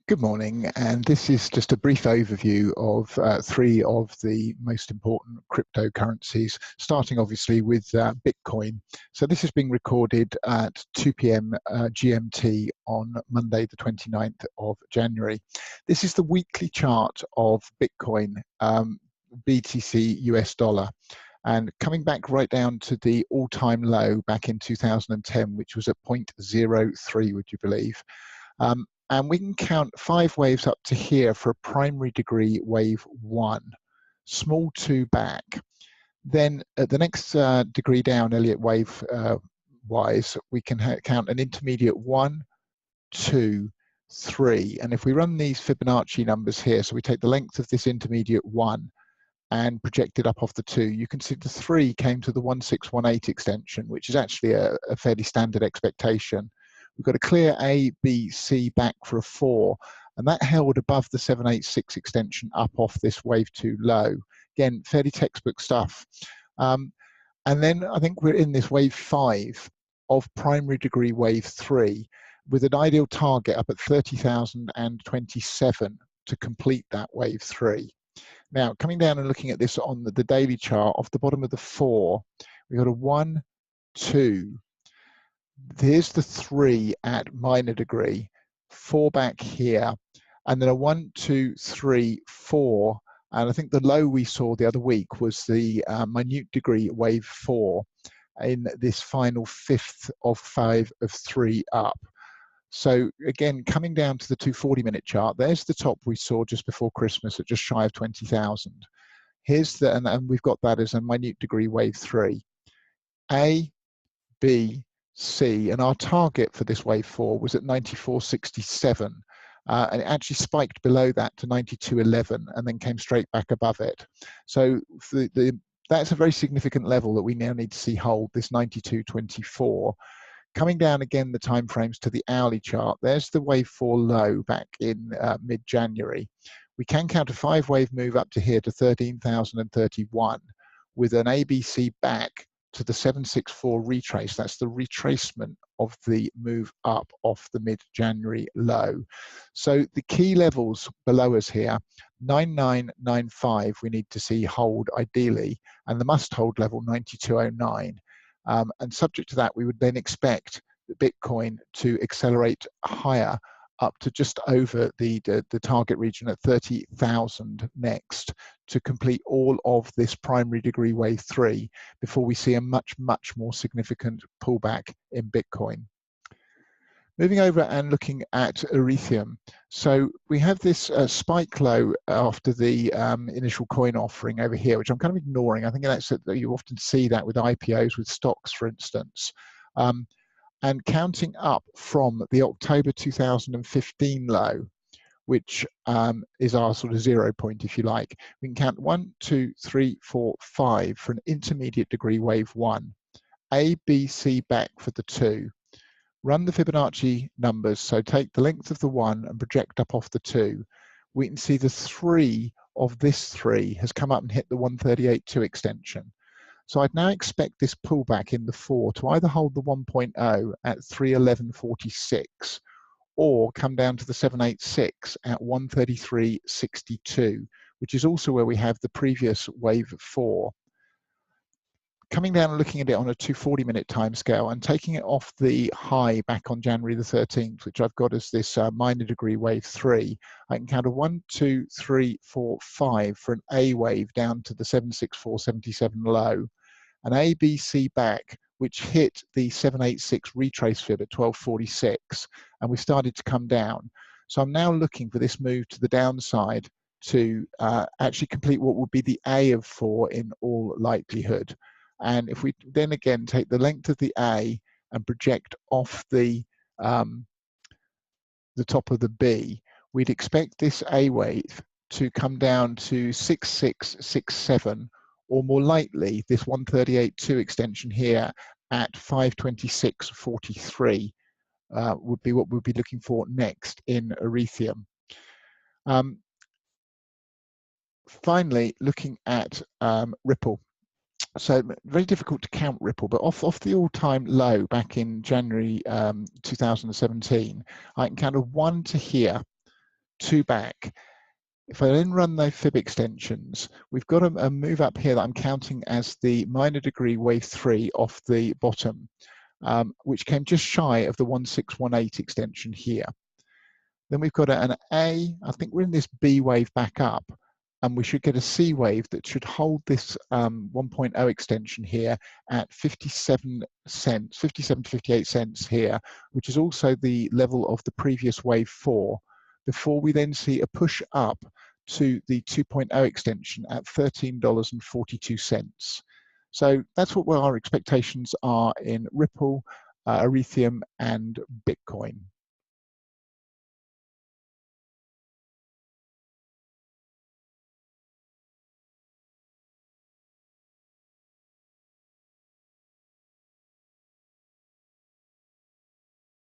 Good morning, and this is just a brief overview of three of the most important cryptocurrencies, starting obviously with Bitcoin. So this is being recorded at 2 p.m. GMT on Monday the 29th of January. This is the weekly chart of Bitcoin, BTC US dollar. And coming back right down to the all-time low back in 2010, which was at 0.03, would you believe? And we can count 5 waves up to here for a primary degree wave 1, small 2 back. Then at the next degree down, Elliott wave wise, we can count an intermediate 1, 2, 3. And if we run these Fibonacci numbers here, so we take the length of this intermediate 1 and project it up off the 2, you can see the 3 came to the 1618 extension, which is actually a fairly standard expectation. We've got a clear A, B, C back for a 4, and that held above the 786 extension up off this wave 2 low. Again, fairly textbook stuff. And then I think we're in this wave 5 of primary degree wave 3 with an ideal target up at 30,027 to complete that wave 3. Now, coming down and looking at this on the daily chart, off the bottom of the 4, we've got a 1, 2, here's the 3 at minor degree, 4 back here, and then a 1, 2, 3, 4. And I think the low we saw the other week was the minute degree wave 4 in this final 5th of 5 of 3 up. So again, coming down to the 240-minute chart, there's the top we saw just before Christmas at just shy of 20,000. Here's the, and we've got that as a minute degree wave 3. A, B, C, and our target for this wave 4 was at 94.67, and it actually spiked below that to 92.11 and then came straight back above it. So that's a very significant level that we now need to see hold, this 92.24. Coming down again the time frames to the hourly chart, there's the wave 4 low back in mid-January. We can count a 5-wave move up to here to 13,031 with an ABC back to the 764 retrace. That's the retracement of the move up off the mid-January low. So the key levels below us here, 9995 we need to see hold ideally, and the must hold level 9209. And subject to that, we would then expect the Bitcoin to accelerate higher up to just over the target region at 30,000 next to complete all of this primary degree wave 3 before we see a much more significant pullback in Bitcoin. Moving over and looking at Ethereum. So we have this spike low after the initial coin offering over here, which I'm kind of ignoring. I think that's you often see that with IPOs, with stocks, for instance. And counting up from the October 2015 low, which is our sort of 0 point, if you like. We can count 1, 2, 3, 4, 5 for an intermediate degree wave 1. A, B, C back for the 2. Run the Fibonacci numbers, so take the length of the 1 and project up off the 2. We can see the 3 of this 3 has come up and hit the 138.2 extension. So I'd now expect this pullback in the 4 to either hold the 1.0 at 311.46 or come down to the 786 at 133.62, which is also where we have the previous wave 4. Coming down and looking at it on a 240-minute timescale and taking it off the high back on January the 13th, which I've got as this minor degree wave 3, I can count a 1, 2, 3, 4, 5 for an A wave down to the 764.77 low, an A, B, C back, which hit the 786 retrace fib at 1246, and we started to come down. So I'm now looking for this move to the downside to actually complete what would be the A of 4 in all likelihood. And if we then again take the length of the A and project off the top of the B, we'd expect this A wave to come down to 6667, or more likely this 138.2 extension here at 526.43 would be what we'll be looking for next in Ethereum. finally, looking at Ripple. So very difficult to count Ripple, but off the all-time low back in January 2017, I can count a 1 to here, 2 back. If I then run those fib extensions, we've got a move up here that I'm counting as the minor degree wave 3 off the bottom, which came just shy of the 1618 extension here. Then we've got an A, I think we're in this B wave back up, and we should get a C wave that should hold this 1.0 extension here at 57 cents, 57 to 58 cents here, which is also the level of the previous wave 4, before we then see a push up to the 2.0 extension at $13.42. So that's what our expectations are in Ripple, Ethereum, and Bitcoin.